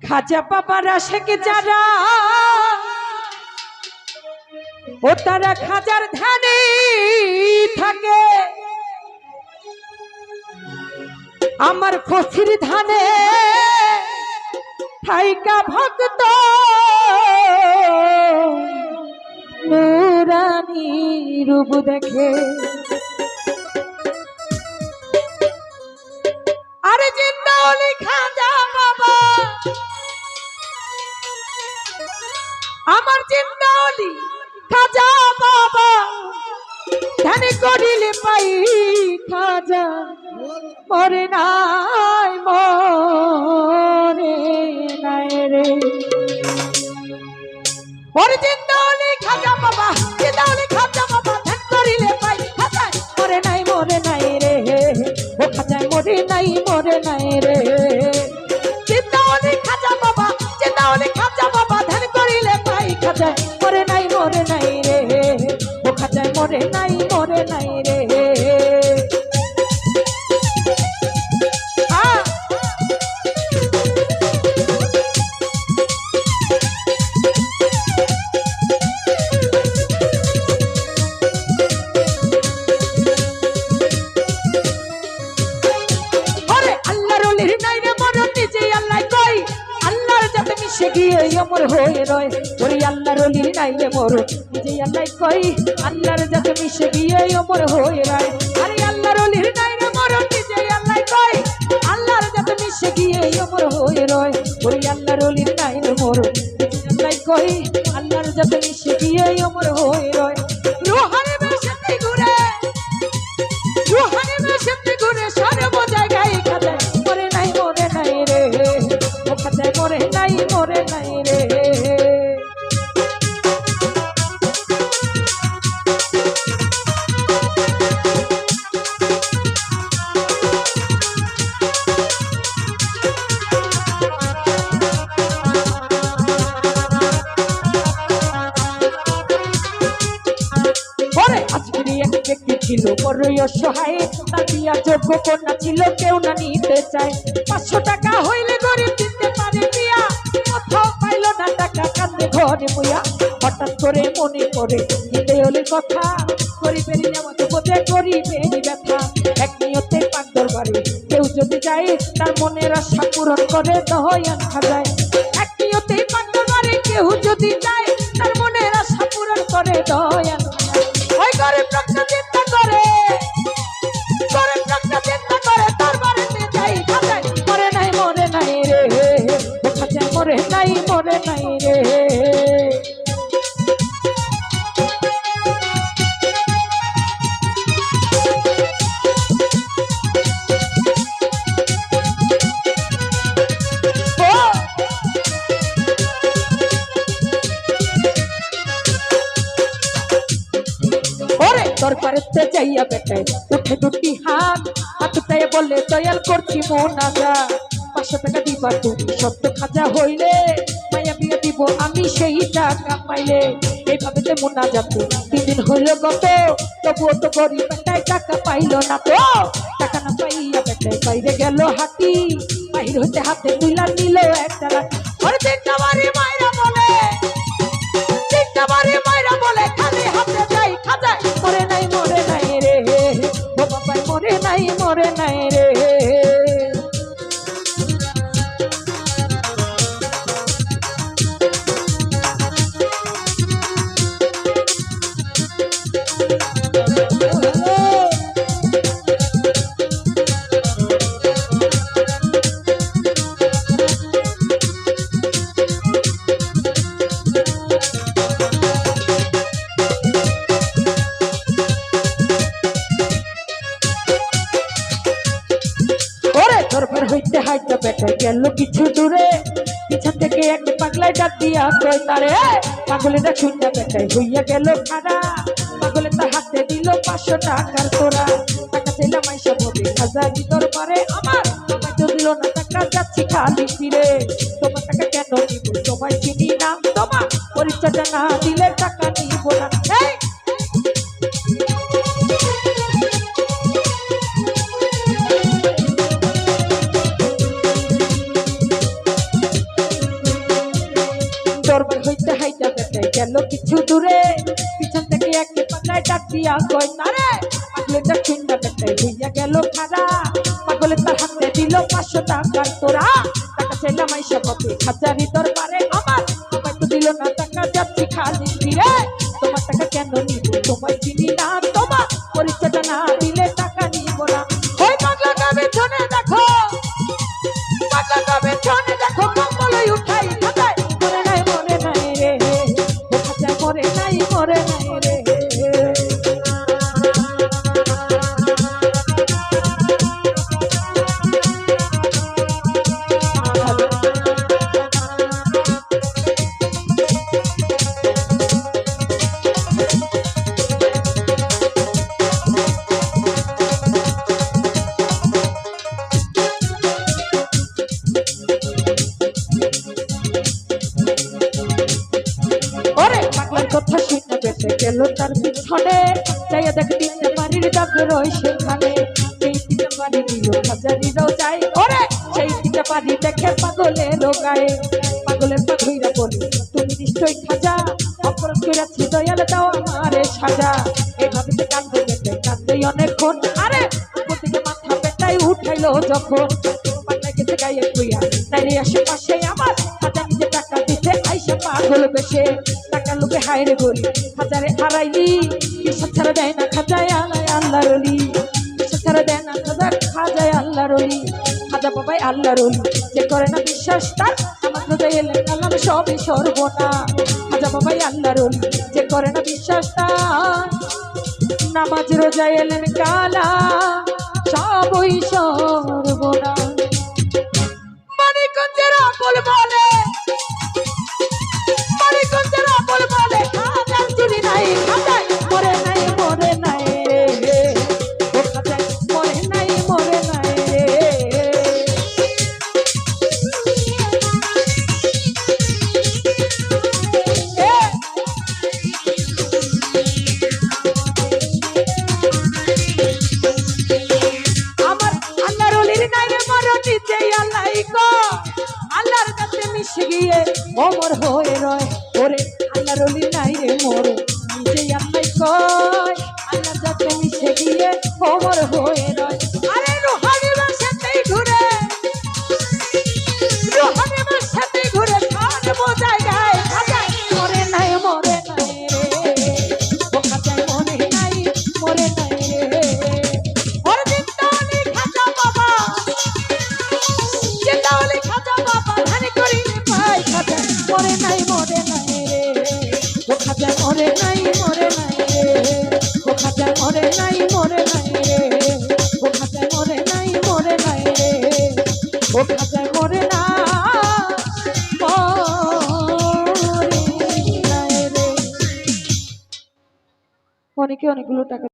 খাজা বাবার আশেক যারা ও তারা খাজার ধ্যানে থাকে, আমার ফসির ধানে থাইকা ভক্ত নুরানি রূপ দেখে। আরে জিন্দা ওলি খাজা বাবা, আমার জিন্দা ওলি খাজা বাবা, ধ্যানে করিলে পাই খাজা মরে নাই রে। ওরে জিন্দা ওলি খাজা বাবা, জিন্দা ওলি খাজা বাবা, ধ্যান করিলে পাই খাজা মরে নাই রে। ও খাজা মরে নাই রে। জিন্দা ওলি খাজা বাবা, জিন্দা ওলি খাজা বাবা, ধ্যান করিলে পাই খাজা মরে নাই রে। ও খাজা মরে নাই রে। গিয়ে অমর হয়ে রয়, ওরে আল্লাহর ওলির নাইলে মোর নিজে আল্লাহ কই, আল্লাহর যাতে মিশে গিয়ে অমর হয়ে রয়। আরে আল্লাহর ওলির নাইলে মোর নিজে আল্লাহ কই, আল্লাহর যাতে মিশে গিয়ে অমর হয়ে রয়। ওরে আল্লাহর ওলির নাইলে মোর নিজে আল্লাহ কই, আল্লাহর যাতে মিশে গিয়ে অমর হয়ে রয়। রুহানি বেশতে ঘুরে, রুহানি বেশতে ঘুরে সর্ব জায়গায় খাজা মরে নাই রে। ও খাজা মরে নাই রে। ছিল বড়ই অসহায়, তার বিয়া যোগ্য কন্যা ছিল কেউ না নিতে চায়। 500 টাকা হইলে গরিব দিতে পারে বিয়া, কোথাও পাইল না টাকা কান্দে ঘরে বইয়া। হঠাৎ করে মনে করে দিতে হলে কথা, গরিবের নেওয়াতে বোধে গরিবেরই ব্যথা। এক নিয়তে পাক দরবারে কেউ যদি যায়, তার মনের আশা পূরণ করে দয়ান খাজায়। এক নিয়তে পাক দরবারে কেউ যদি যায়, তার মনের আশা পূরণ করে দয়ান। ওই গরিব লোকটা চিন্তা করে, গরিব লোকটা চিন্তা করে দরবারেতে যাই খাজায় মরে নাই রে। ও খাজায় মরে নাই রে। দরবারেতে যাইয়া বেটায় উঠে দুটি হাত, হাত উঠাইয়া বলে দয়াল করছি মোনাজা। 500 টাকা দিবা তুমি সত্য খাজা হইলে, মায়া বিয়ে দিব আমি সেই টাকা পাইলে। এইভাবে যে মোনাজাতে 3 দিন হইল গত, তবুও তো গরিব বেটায় টাকা পাইল না। তো টাকা না পাইয়া বেটায় বাইরে গেল হাতি, বাহির হইতে হাতে তুইলা নিল একটা লাঠি। ওরে তিনটা বাড়ি মাইরা বলে, তিনটা বাড়ি মাইরা বলে খালি হাতে যাই খাজায় মরে নাই রে। ও বাবাই মরে নাই রে। দরবার হইতে হাইটা বেটা গেল কিছু দূরে, পিছন থেকে এক পাগলায় ডাক দিয়া কয় তারে, পাগলেরা শুনটা বেটাই হইয়া গেল খাড়া। পাগলে তার হাতে দিল 500 টাকার তোরা। টাকা চাইলাম আইসা বলে খাজারি দরবারে, আমার তোমায় তো দিল না টাকা, যাচ্ছি খালি ফিরে। তোমার টাকা কেন দিব, তোমায় চিনি না, তোমার পরিচয়টা না দিলে টাকা নিব না। গেল কিছু দূরে পিছন থেকে একে পাকায় ডাক দিয়া কয় তারে পাগলেটা চুন্না বেটাই হইয়া গেল খারা পাগলে তার হাতে দিল 500 টাকার তোরা টাকা চাইলাম আইসা পথে হাজারি দরবারে আমার তোমায় তো দিল না টাকা যাচ্ছি খালি ফিরে তোমার টাকা কেন নিব তোমায় চিনি না তোমার পরিচয়টা না দিলে টাকা নিব না ওই পাগলা গাবে শোনে দেখো পাগলা গাবে শোনে দেখো কম্বলই উঠাই খাতায় মরে নাই রে ও খাতায় মরে নাই রে কথা শুনে বেঁচে গেল তার পিছনে চাইয়া দেখ তিনটা বাড়ির দাগ রয় সেখানে সেই তিনটা বাড়ি দিল হাজারিরাও যায় ওরে সেই তিনটা বাড়ি দেখে পাগলেরও গায়ে পাগলের পা ধইরা বলি তুমি নিশ্চয়ই খাজা অপরাধ করেছি দয়াল দাও আমারে সাজা এভাবে সে কান্দে বেঁচে কান্দে অনেকক্ষণ আরে উপর থেকে মাথা পেটাই উঠাইলো যখন পাগলা গেছে গায়ে কুইয়া তাই আশেপাশে আমার হাজার নিজে টাকা দিতে আইসা পাগল বেশে লোকে হায়রে বলি হাজারে হারাইলি বিশ্বাস ছাড়া দেয় না খাজায় আল্লাহ রলি বিশ্বাস ছাড়া দেয় না খাজায় আল্লাহ রলি খাজা বাবাই আল্লাহ রলি যে করে না বিশ্বাস তার আমার খাজায় এলে কালাম সবই সর্বনা খাজা বাবাই আল্লাহ রলি যে করে না বিশ্বাস তার নামাজ রোজা এলেন কালা সবই সর্বনা মানিকগঞ্জের আপল বলে মরে নাই রে ও খাজায় মরে নাই রে আমার আল্লাহর ওলির নাই রে মরণ নিচে আল্লাহ কো আল্লাহর কাছে মিশে গিয়ে ওমর হয়ে রয় ওরে আল্লাহর ওলির নাই রে মরণ নিজে আল্লাহ কয় আল্লাহ যাতে মিশে গিয়ে ওমর হয়ে রয় আরে রুহানি সাথেই ঘুরে খান বোঝায় গায় খাজায় মরে নাই রে ও খাজায় মরে নাই রে ওর জিন্দাওয়ালি খাজা বাবা ধানি করি পাই খাজায় মরে নাই রে ও খাজায় মরে নাই রে ও খাজায় মরে নাই রে ও খাজায় মরে নাই রে ও খাজায় মরে না অনেকে অনেকগুলো টাকা